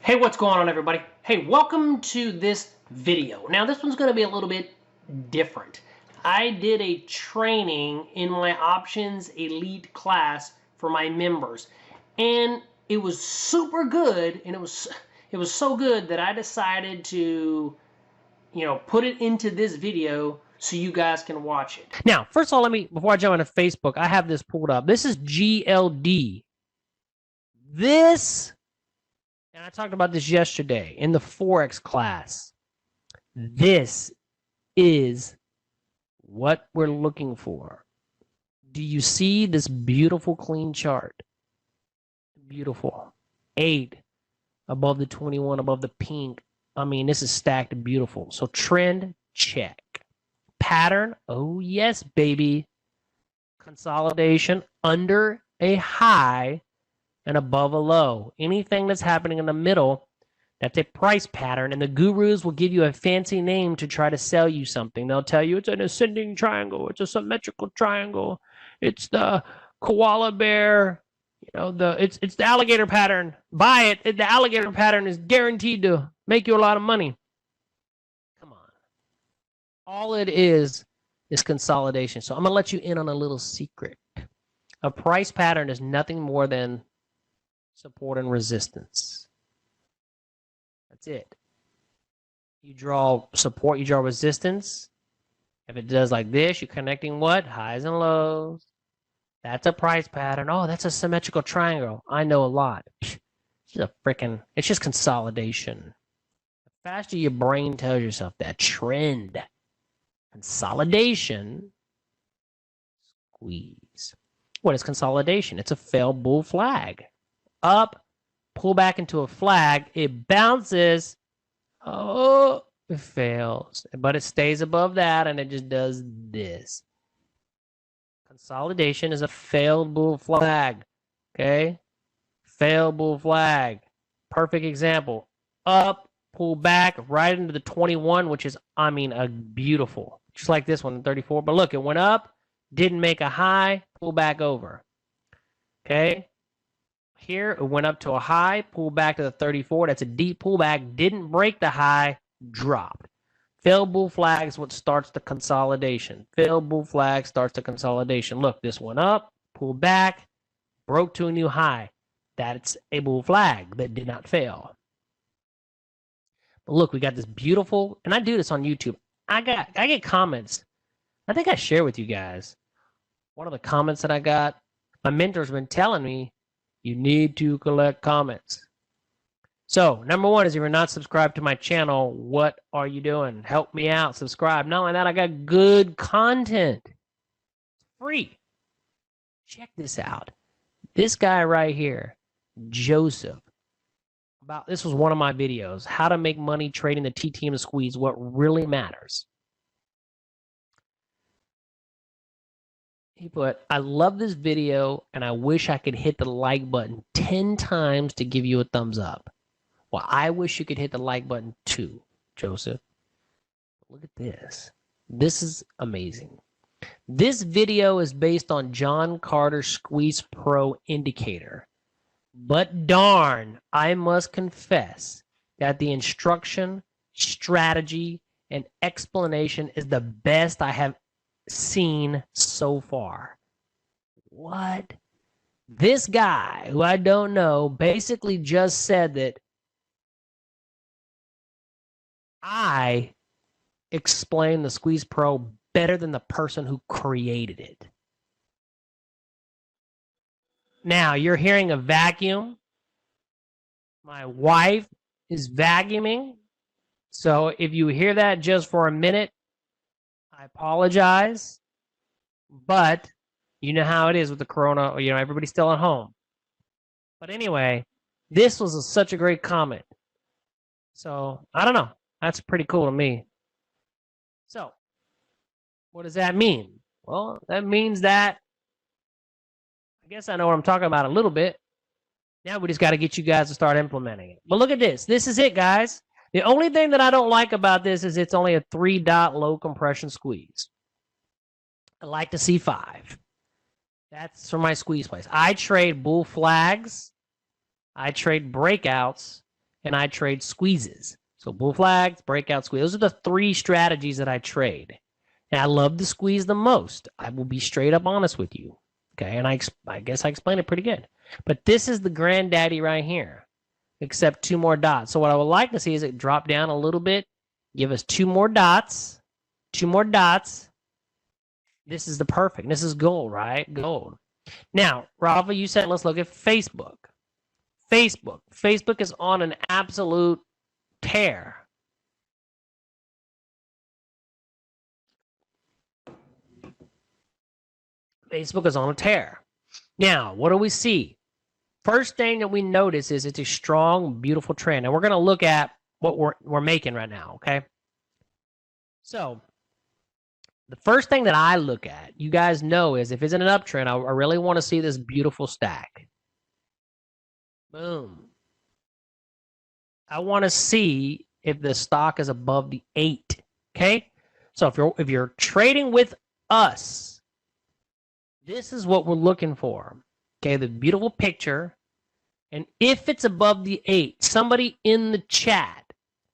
Hey, what's going on, everybody? Hey, welcome to this video. Now, this one's going to be a little bit different. I did a training in my Options Elite class for my members, and it was super good, and it was so good that I decided to, put it into this video so you guys can watch it. Now, first of all, before I jump into Facebook, I have this pulled up. This is GLD. And I talked about this yesterday in the Forex class. This is what we're looking for. Do you see this beautiful clean chart? Beautiful. 8 above the 21, above the pink. I mean, this is stacked beautiful. So trend, check. Pattern, oh yes, baby. Consolidation under a high and above a low. Anything that's happening in the middle, that's a price pattern, and the gurus will give you a fancy name to try to sell you something. They'll tell you it's an ascending triangle, it's a symmetrical triangle, it's the koala bear, it's the alligator pattern. Buy it. The alligator pattern is guaranteed to make you a lot of money. Come on. All it is consolidation. So I'm going to let you in on a little secret. A price pattern is nothing more than support and resistance. That's it. You draw support, you draw resistance. If it does like this, you're connecting what? Highs and lows. That's a price pattern. Oh, that's a symmetrical triangle. I know a lot. It's just consolidation. The faster your brain tells yourself that trend, consolidation, squeeze. What is consolidation? It's a failed bull flag. Up, pull back into a flag, it bounces, oh, it fails, but it stays above that and it just does this. Consolidation is a failed bull flag, okay? Failed bull flag, perfect example. Up, pull back right into the 21, which is, a beautiful, just like this one, 34, but look, it went up, didn't make a high, pull back over, okay? Here, it went up to a high, pulled back to the 34. That's a deep pullback. Didn't break the high, dropped. Failed bull flag is what starts the consolidation. Failed bull flag starts the consolidation. Look, this went up, pulled back, broke to a new high. That's a bull flag that did not fail. But look, we got this beautiful, and I do this on YouTube. I get comments. I think I share with you guys. One of the comments that I got, my mentor's been telling me, you need to collect comments. So, number one is if you're not subscribed to my channel, what are you doing? Help me out. Subscribe. Not only that, I got good content. It's free. Check this out. This guy right here, Joseph. This was one of my videos. How to make money trading the TTM squeeze. What really matters. He put, I love this video and I wish I could hit the like button 10 times to give you a thumbs up. Well, I wish you could hit the like button too, Joseph. Look at this. This is amazing. This video is based on John Carter's Squeeze Pro indicator. But darn, I must confess that the instruction, strategy, and explanation is the best I have seen so far. What? This guy, who I don't know, basically just said that I explained the Squeeze Pro better than the person who created it. Now, you're hearing a vacuum. My wife is vacuuming. So if you hear that just for a minute, I apologize, but you know how it is with the corona, everybody's still at home. But anyway, this was such a great comment. So, I don't know. That's pretty cool to me. So, what does that mean? Well, that means that I guess I know what I'm talking about a little bit. Now we just got to get you guys to start implementing it. But look at this. This is it, guys. The only thing that I don't like about this is it's only a 3-dot low compression squeeze. I like to see 5. That's for my squeeze plays. I trade bull flags. I trade breakouts. and I trade squeezes. So bull flags, breakout squeeze. Those are the 3 strategies that I trade. And I love to squeeze the most. I will be straight up honest with you. Okay, and I guess I explained it pretty good. But this is the granddaddy right here, except 2 more dots. So what I would like to see is it drop down a little bit, give us 2 more dots, 2 more dots. This is the perfect. This is gold, right? Gold. Now, Rafa, you said let's look at Facebook. Facebook is on an absolute tear. Facebook is on a tear. Now, what do we see? First thing that we notice is it's a strong, beautiful trend. And we're going to look at what we're making right now, okay? So, the first thing that I look at, you guys know, is if it's in an uptrend, I really want to see this beautiful stack. Boom. I want to see if the stock is above the 8, okay? So if you're trading with us, this is what we're looking for. Okay, the beautiful picture. And if it's above the 8, somebody in the chat,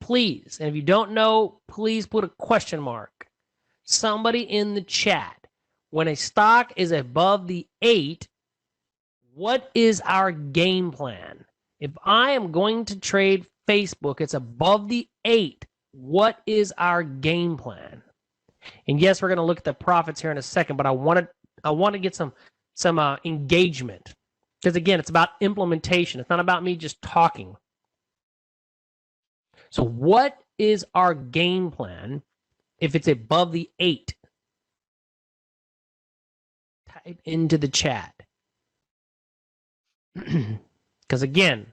please, and if you don't know, please put a question mark. Somebody in the chat, when a stock is above the 8, what is our game plan? If I am going to trade Facebook, it's above the 8, what is our game plan? And yes, we're going to look at the profits here in a second, but I want to get some engagement. Because again, it's about implementation. It's not about me just talking. So what is our game plan if it's above the 8? Type into the chat. Because again,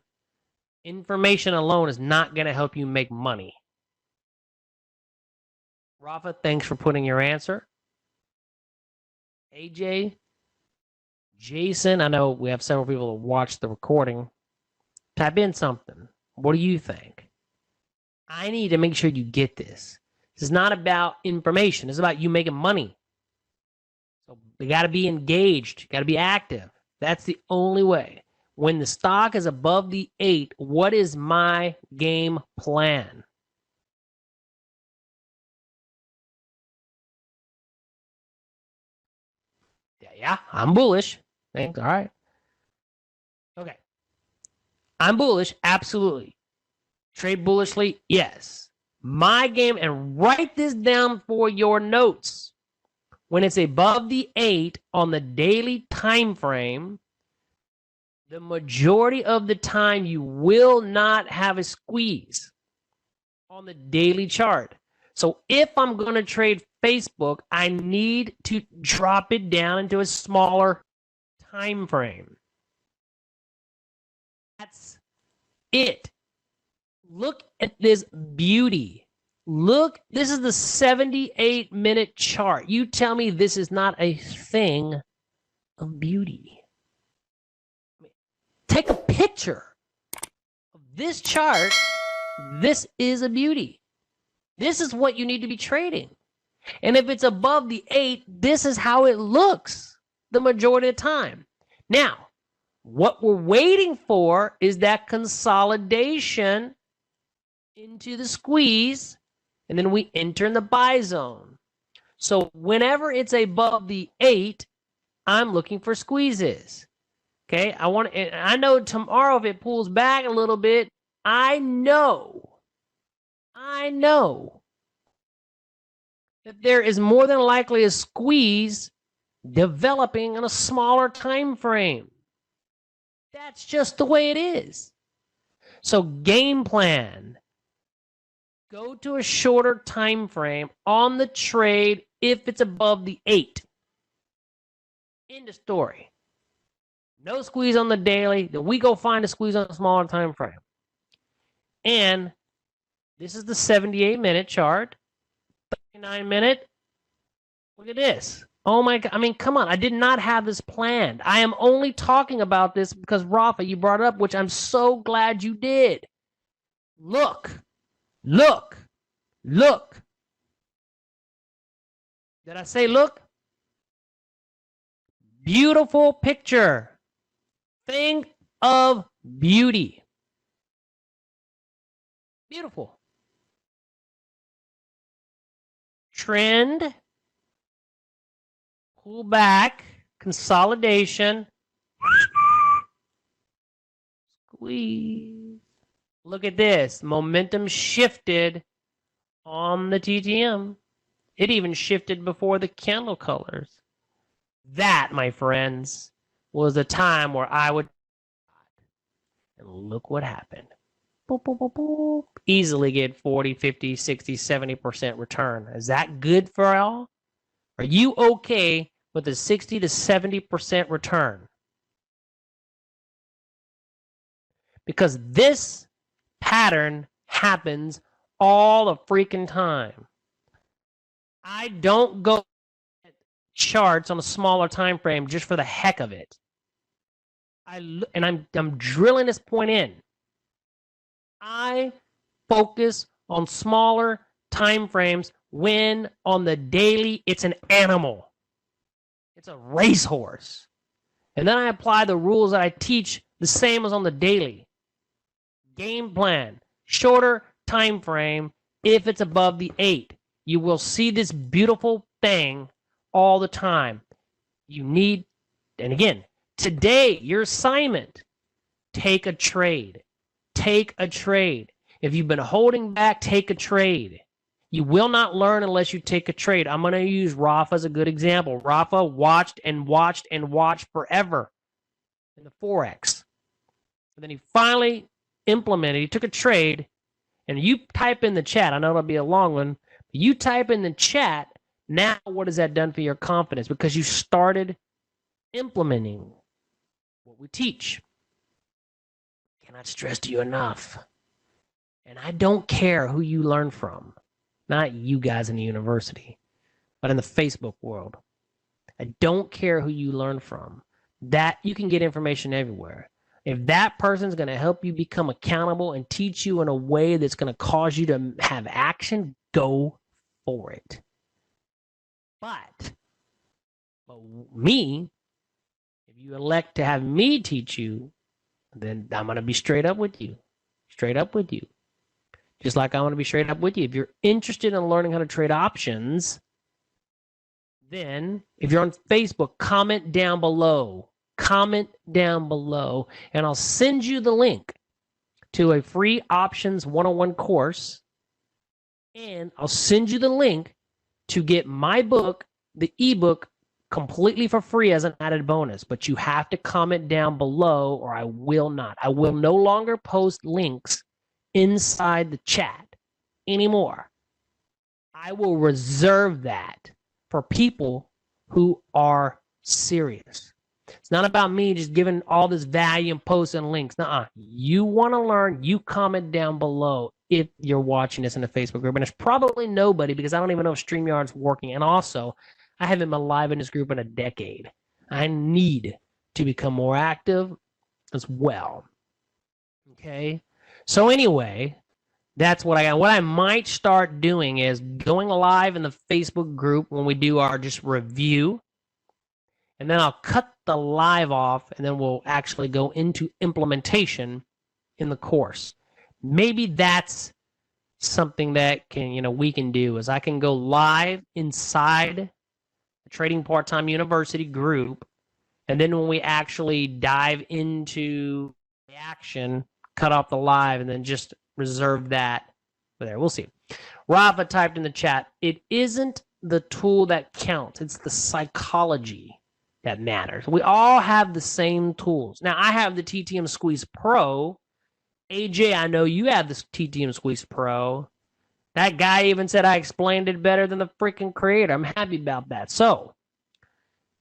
information alone is not going to help you make money. Rafa, thanks for putting your answer. AJ, Jason, I know we have several people that watch the recording. Type in something. What do you think? I need to make sure you get this. This is not about information. It's about you making money. So you got to be engaged. You got to be active. That's the only way. When the stock is above the 8, what is my game plan? Yeah, I'm bullish. Thanks. All right. Okay. I'm bullish. Absolutely. Trade bullishly? Yes. My game, and write this down for your notes. When it's above the 8 on the daily time frame, the majority of the time you will not have a squeeze on the daily chart. So if I'm going to trade Facebook, I need to drop it down into a smaller time frame. That's it. Look at this beauty. Look, this is the 78-minute chart. You tell me this is not a thing of beauty. Take a picture of this chart. This is a beauty. This is what you need to be trading. And if it's above the 8, this is how it looks the majority of the time. Now, what we're waiting for is that consolidation into the squeeze, and then we enter in the buy zone. So whenever it's above the 8, I'm looking for squeezes. Okay, I know tomorrow if it pulls back a little bit, I know that there is more than likely a squeeze developing in a smaller time frame. That's just the way it is. So game plan. Go to a shorter time frame on the trade if it's above the 8. End of story. No squeeze on the daily. Then we go find a squeeze on a smaller time frame. And this is the 78-minute chart. 39-minute. Look at this. Oh my God. I mean, come on. I did not have this planned. I am only talking about this because, Rafa, you brought it up, which I'm so glad you did. Look. Look. Look. Did I say look? Beautiful picture. Thing of beauty. Beautiful. Trend, pull back, consolidation, squeeze. Look at this. Momentum shifted on the TTM. It even shifted before the candle colors. That, my friends, was a time where I would, and look what happened. Boop, boop, boop, boop. Easily get 40, 50, 60, 70% return. Is that good for y'all? Are you okay with a 60 to 70% return? Because this pattern happens all the freaking time. I don't go charts on a smaller time frame just for the heck of it. I'm drilling this point in. I focus on smaller time frames when on the daily it's an animal. It's a racehorse. And then I apply the rules that I teach the same as on the daily. Game plan, shorter time frame if it's above the 8. You will see this beautiful thing all the time. You need, and again, today, your assignment, take a trade. Take a trade. If you've been holding back, take a trade. You will not learn unless you take a trade. I'm going to use Rafa as a good example. Rafa watched and watched and watched forever in the Forex. And then he finally implemented, he took a trade, and you type in the chat, I know it'll be a long one, but you type in the chat, now what has that done for your confidence? Because you started implementing what we teach. Cannot stress to you enough. And I don't care who you learn from, not you guys in the university, but in the Facebook world. I don't care who you learn from. That you can get information everywhere. If that person's going to help you become accountable and teach you in a way that's going to cause you to have action, go for it. But me, if you elect to have me teach you, then I'm going to be straight up with you. Straight up with you. Just like I want to be straight up with you. If you're interested in learning how to trade options, then if you're on Facebook, comment down below. Comment down below, and I'll send you the link to a free options 101 course, and I'll send you the link to get my book, the ebook, completely for free as an added bonus. But you have to comment down below, or I will not. I will no longer post links inside the chat anymore. I will reserve that for people who are serious. It's not about me just giving all this value and posting links. Nuh-uh. You want to learn, you comment down below if you're watching this in the Facebook group. And there's probably nobody because I don't even know if StreamYard's working. And also, I haven't been live in this group in a decade. I need to become more active as well. Okay? So anyway, that's what I got. What I might start doing is going live in the Facebook group when we do our just review. And then I'll cut the live off, and then we'll actually go into implementation in the course. Maybe that's something that we can do is I can go live inside the Trading Part-Time University group, and then when we actually dive into the action, cut off the live, and then just reserve that for there. We'll see. Rafa typed in the chat, it isn't the tool that counts, it's the psychology that matters. We all have the same tools. Now, I have the TTM Squeeze Pro. AJ, I know you have the TTM Squeeze Pro. That guy even said I explained it better than the freaking creator. I'm happy about that. So,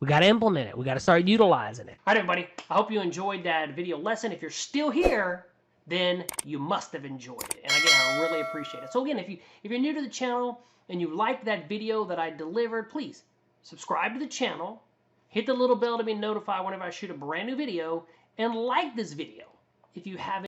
we got to implement it. We got to start utilizing it. All right, everybody. I hope you enjoyed that video lesson. If you're still here, then you must have enjoyed it. And again, I really appreciate it. So again, if you're new to the channel and you liked that video that I delivered, please subscribe to the channel. Hit the little bell to be notified whenever I shoot a brand new video, and like this video if you haven't.